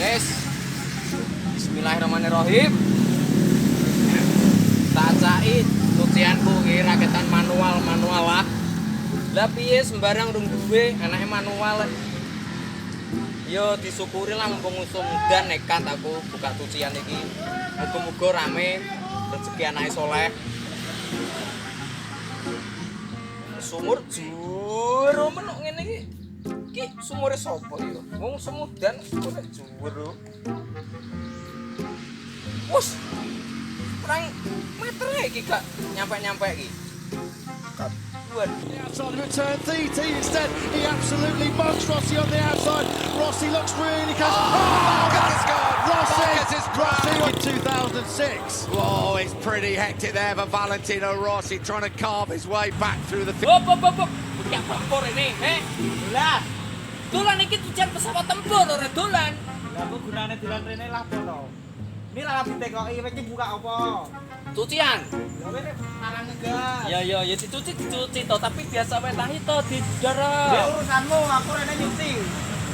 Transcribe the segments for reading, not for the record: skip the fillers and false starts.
Wes. Bismillahirrahmanirrahim. Tak cai cucianku iki raketan manual lah. Lah piye sembarang rung duwe anake manual. Yo disyukuri lah mumpung musim dan nekat aku buka cucian iki. Muga-muga rame rezeki anake soleh. Sumur juru menuk ngene iki. Ki sumure sapa yo? Wong semudan sumure juru. Wus. Kurang meter iki gak nyampe-nyampe iki. Outside return, DT instead. He absolutely mugs Rossi on the outside. Rossi looks really close. Oh, Rossi in 2006. Oh, it's pretty hectic there for Valentino Rossi trying to carve his way back through the Hop. Punya tempur ini, Lah. Dolan iki tujuan pesawat tempur ora dolan. Lah kok gunane dolan rene lah to. Ini lah ditekoki iki buka apa? Cucian. Ya wene marang ngegas. Ya dicuci to, tapi biasa wae tangi to di dara. Ya urusanmu, aku rene nyuci.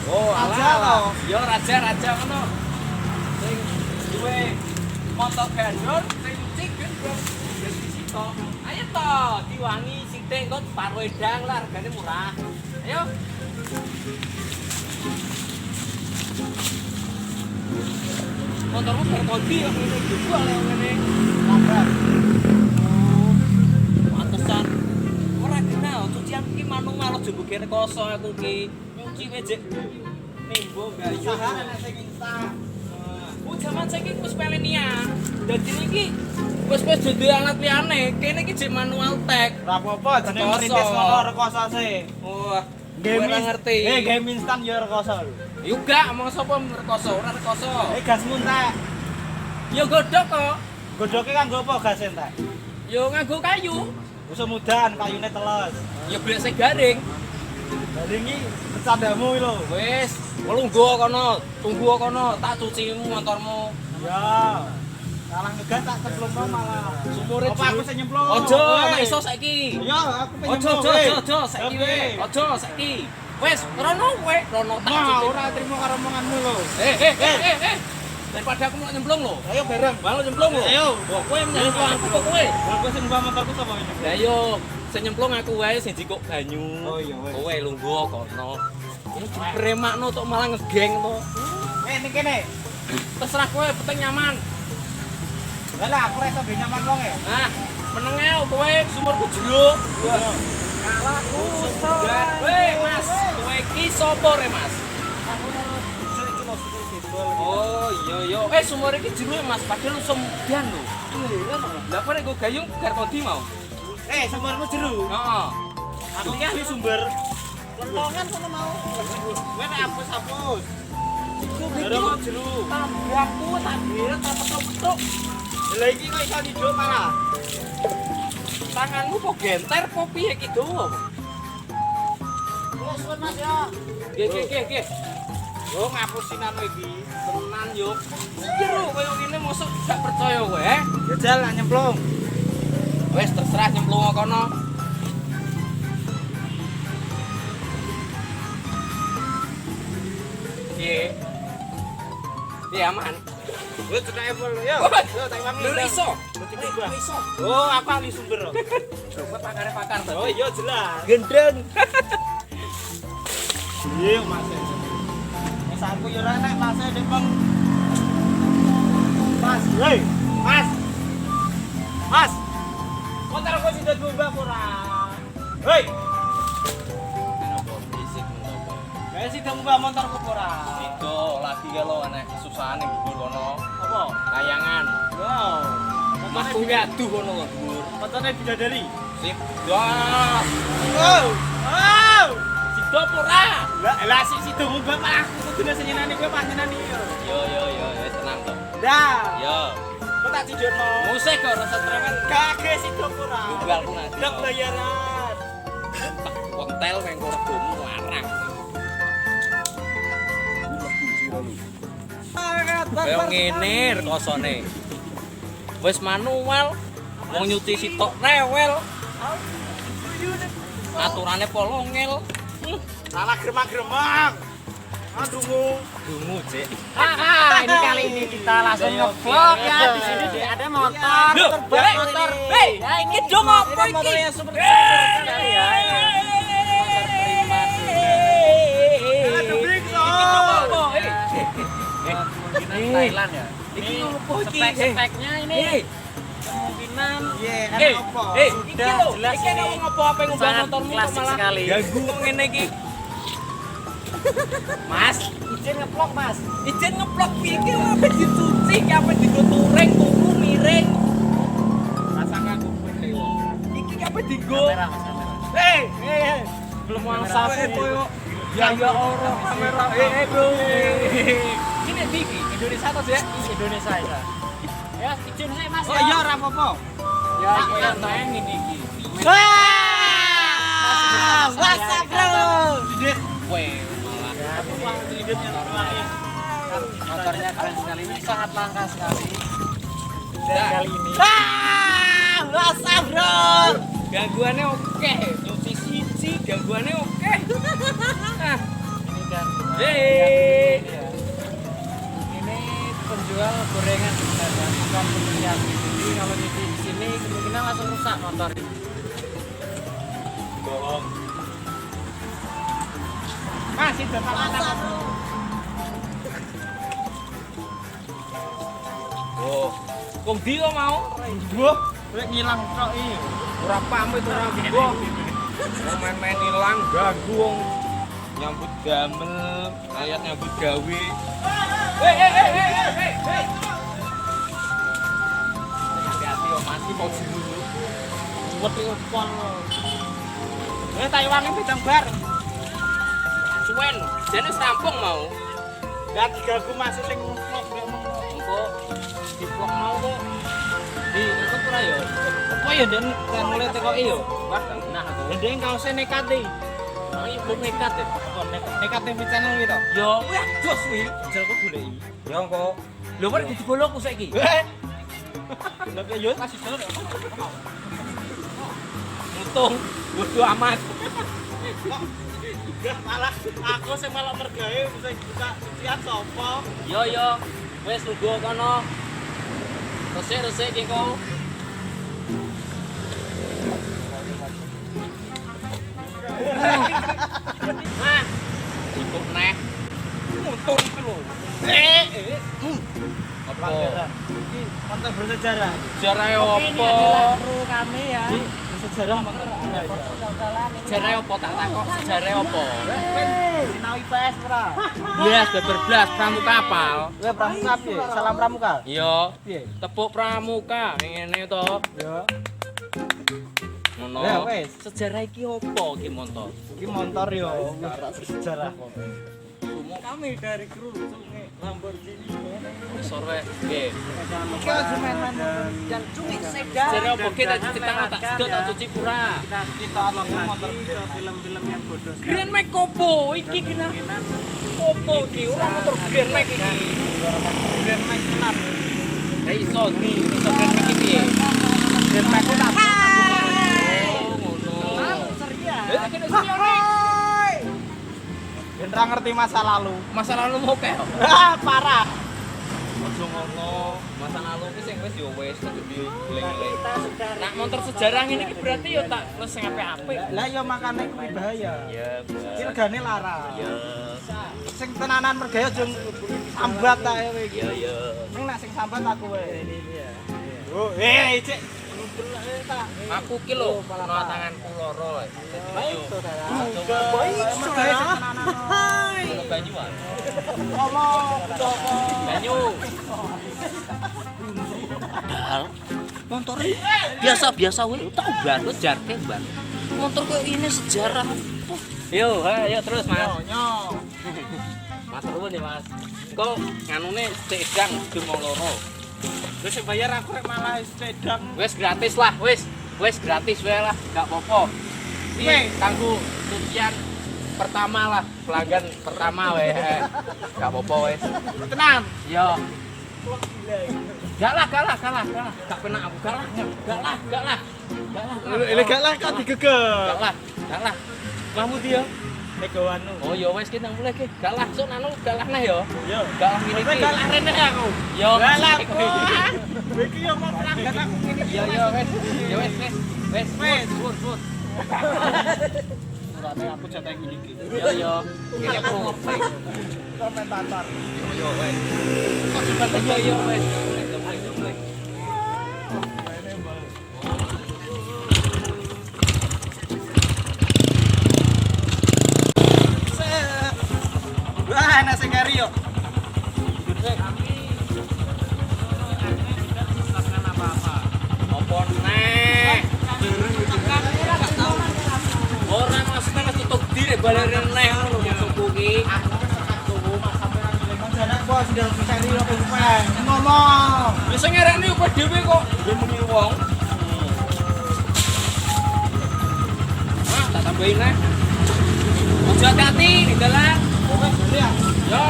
Oh, Raja alah. to. Yo raja ngono. Sing duwe motor gandor, sing nyuci gendong. Wis disito. Ayo to, diwangi sithik kok paro edang lah, regane murah. Ayo. Motormu berkodi kok ngene dijual ya ngene. Lambat. Pantesan ora kenal cucian iki manual aja mbok rekoso aku ki. Nyuci wejek nimbo gayu. Sahane nek sing instan. Oh, jaman saiki wis pelenian. Dadi iki wis duwe alat liyane. Kene iki jek manual tek. Ora apa-apa jenenge merintis ngono rekoso sih. Wah, Game ora ngerti. game instan ya rekoso lho. Yo gak omong sapa rekoso, ora rekoso. Gas muntek. Yo godhok kok. Godoke kanggo apa gas entek? Yo nganggo kayu. Wis mudan kayune teles. Yo golek sing garing. Dari iki bercandamu iki lho. Wis, lungguh tunggu kono, tak cucimu motormu. Ya. Salah ngegas tak cemplungno malah. Sumure Apa aku sing nyemplung? Ojo, nek iso saiki. Ya, aku pengen Ojo, saiki wae. Ojo, saiki. Wis, rono tak Nah, cuci. ora trimo karo omonganmu lho. Eh. Daripada aku mau nyemplung lho. Ayo bareng. Malah nyemplung lho. Ayo. Wah, kowe nyemplung aku kok kowe. Aku sing mbah motorku sapa ini? Lah yo, sing nyemplung aku wae sing jikuk banyu. Oh iya wes. Kowe lungguh kono. Ini dipremakno tok malah ngegeng to. Ning kene. Terserah kowe, penting nyaman. Lah aku rasa ben nyaman wong e. Nah, menenge kowe sumurku jero. Kalahku Weh, Mas, kowe iki sapa re, Mas? Oh, iya. Sumur iki jero, Mas, padahal semudan lho. Lah kowe nek go gayung gar kondi mau? Sumbermu jeru. Heeh. Aku iki ahli sumber. Lentongan kono mau. Kowe nek hapus. Iku Jero kok jeru. tambahku tak biret tak petuk-petuk. Lah iki kok iso ndiduk malah. Tanganmu kok genter apa piye iki do? Wes Mas ya. Nggih. Yo ngapusin anu iki. Tenan yo. Jero koyo ngene mosok gak percaya kowe, Jajal nak nyemplung. Wes terserah nyemplung kono. Iya aman. Wes tenan epol yo. Yo tak wangi. Lho iso. Iso. Oh, aku ahli sumber. Coba pakar to. Oh iya jelas. Gendeng. Iya Mas. Wes aku yo ora nek Mas Dik Bang. Mas, hei, Mas. Motor aku sing dadi mbak ora. Hei. Kayak sih mbak motorku ora. Itu lagi kalau aneh kesusahan yang dhuwur kono. Apa? Kayangan. Wow. Masku aduh kono kok dhuwur. Motornya bidadari. Sip. Gas. Oh. Oh. Sido ora. Lah si dong mbak malah aku kudune senyenane kowe panjenengan iki. Yo, tenang to. Dah. Yo. Kok tak tidurno. Musik kok rasa tremen. Kage si dong ora. Tunggalku nanti. Dak bayaran. Kontel mengko regomu larang. Kayak ngene rekosone. Wis manual mau nyuci sitok rewel. Aturane polongel. Salah gremang-gremang. Dungu, Cek. Ini kali ini kita langsung nge-vlog ya. Di sini ada motor, terbang motor. Hei, ini dong apa iki? Motornya super sekali ya. Thailand ya. Iki opo iki? Spek-speknya ini kemungkinan Iki lho, iki ana wong apa ngubah sangat motormu kok klasik malah sekali. ganggu kok ngene iki. Mas, izin nge-vlog Mas. izin ngeplok iki apa dicuci, iki apa dituturing, tuku miring. Pasang aku lho. Iki apa digo? Kamera Mas, kamera. Belum masak koyo. Ya ora kamera. Bro. Ini iki Indonesia to, Dek? Indonesia ya. Ya, izin saya Mas. Oh iya ora apa-apa. Ya iki antene ngene iki. Wah! WhatsApp bro. Weh, malah. Motornya keren sekali, ini sangat langka sekali. Dan Dah. kali ini. WhatsApp bro. Gangguannya oke, nyuci siji gangguannya oke. Ah, Ini kan. Yeay. Ini penjual gorengan sebenarnya, bukan pembelian. Jadi kalau di sini kemungkinan langsung rusak motor. bohong. Masih dapat WhatsApp. Oh, kok dia mau? Wah, gue ngilang kok ini. Ora pamit ora gua. Main-main ilang ganggu wong nyambut damel, kayak nyambut gawe. Hei. Hati-hati yo mati mau dulu. Wedi pon. Taiwan ini bidang bar. Suwen, jane rampung mau. Dan digagu masih sing vlog dia mau. Engko di vlog mau kok. Di ikut ora yo? Apa ya dan kan mulai teko iyo. Wah, nah aku. Ndek kaose nekat iki. Nang ibu nekat ya. Apa nekat TV channel gitu. Yo, wah jos wi. Jel kok goleki. Yo engko. Lho kok digolokku saiki? Lah yo masih jalan. Untung bodo amat. Malah aku sing malah mergawe bisa buka cucian sapa? Yo, wes tunggu kono. Resik iki kok. Nah, ikut neh. Untung iki lho. Apa? Ini konten bersejarah. Sejarah Ini opo? adalah kru kami ya. Sejarah motor. Sejarah opo tak takok sejarah opo? Sinau IPS ora? Blas beberblas pramuka apal. Kowe pramuka piye? Salam pramuka. Iya, Piye? tepuk pramuka ngene to. Yo. Ngono. Ya, wes. Sejarah iki opo iki montor? Iki motor yo, bersejarah. Kami dari kru Sungai Lamborghini. Besar wae. Nggih. Iki aja main-main dan cumi sedan. Sejarah opo kita cerita tak sedot tak cuci pura. Kita nonton motor film-film yang bodoh. Grand Max opo iki kira? Opo iki ora motor Grand Max iki. Grand Max tenan. Ya iso Grand Max iki piye? Grand Max ku tak. Oh, ngono. Serius. Kene seniore. Ben ra ngerti masa lalu. Masa lalu mau kayak Parah. Ojo ngono. Masa lalu ki sing wis yo wis kudu dileng-eleng. Kita sudah. Nah, motor sejarah ngene iki berarti yo tak wis sing apik-apik. Lah yo makane kuwi bahaya. Ya, Iki regane larang. ya. Sing tenanan mergaya aja sambat ta kowe iki. Ya. Ning nek sing sambat aku wae. Oh, cek. Aku ki lho ana tanganku loro. Dadi yo kalau Banyuan. Banyu. Padahal motor biasa wae tau banget jarke, Bang. Motor kok ini sejarah. Yo, ayo terus, Mas. Mas nuwun ya, Mas. Engko nganune sedang cuma loro. Terus sing bayar aku rek malah sepedang. Wes gratis lah, wes gratis wae lah, gak apa-apa. Iki kanggo cucian pertama lah, pelanggan pertama wae. Gak apa-apa wes. Tenan. Yo. Gak lah. Gak pernah aku gak lah. Ilegal lah kan digegel. Gak lah. Kamu dia. Megawanu. Oh ya wes ki nang mulai ki. Gak langsung anu gak lah neh yo. Yo. Gak lah ngene Kowe iki. gak lah rene aku. Yo. Lah lah aku. Iki yo mau pelanggan aku ngene iki. Yo wes. Yo wes. Wes. Wes. Pur. Ora aku jatah ngene iki. Yo. Ini pur. Komentator. Yo wes. Kok cepat yo wes. Wah, nasi kari yo. Apa neh? Orang maksudnya mas tutup diri balerin neh ngono masuk kuwi. Ngomong. Wis ngereni apa dhewe kok muni wong. Ah, tak tambahin neh. Ojo hati-hati di dalam. Yo.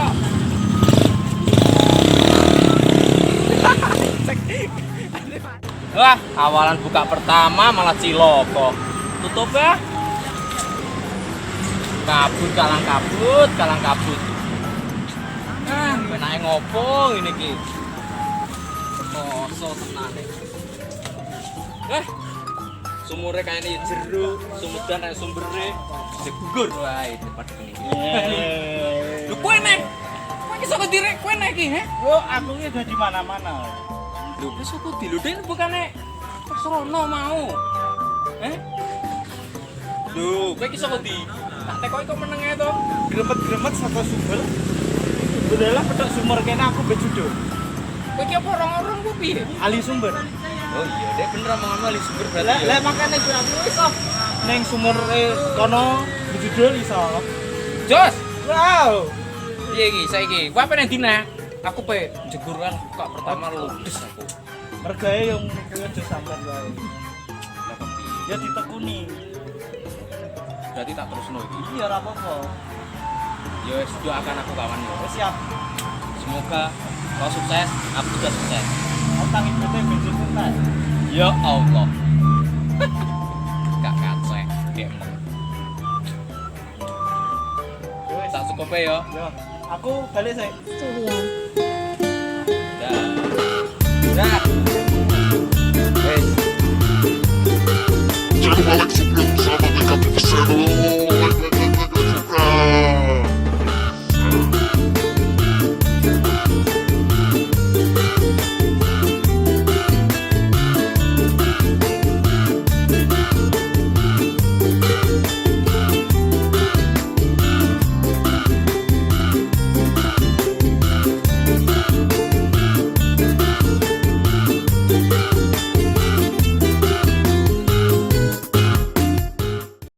Wah, awalan buka pertama malah ciloko. Tutup ya. Kabut kalang kabut. Ah, penake ngopo ini ki? Koso tenan. Sumure kayane jero, sumedang kayak sumbere. Jegur wae tepat ini. Lho kowe nek. Kowe iso kedire kowe nek iki, he? Yo, aku ini udah di mana-mana. Lho wis aku diludin bukane Srono mau. Lho, kowe iki saka ndi? Tak tekoki kok menenge to. Gremet-gremet saka sumber. Bedalah pedok sumber kene aku bejudo. Kowe iki apa orang-orang ku piye? Ali sumber. Oh iya, dek bener omonganmu ali sumber berarti. Lah Ya. makane aku iso ning sumber kono bejudo iso. Jos, Wow. piye iki saiki? Kowe apa nang dina? Aku pe jegur kan buka pertama ludes aku. Mergae yang aja sampean wae. Lah kok piye? Ya ditekuni. Berarti tak terusno iki. Iya ora apa-apa. Ya wis doakan aku kawan yo. Wis siap. Semoga kau sukses, aku juga sukses. Utang ibute bensin entek. Ya Allah. Gak kacek, kayak Wis tak cukup ya. yo. Aku balik sih. Julian.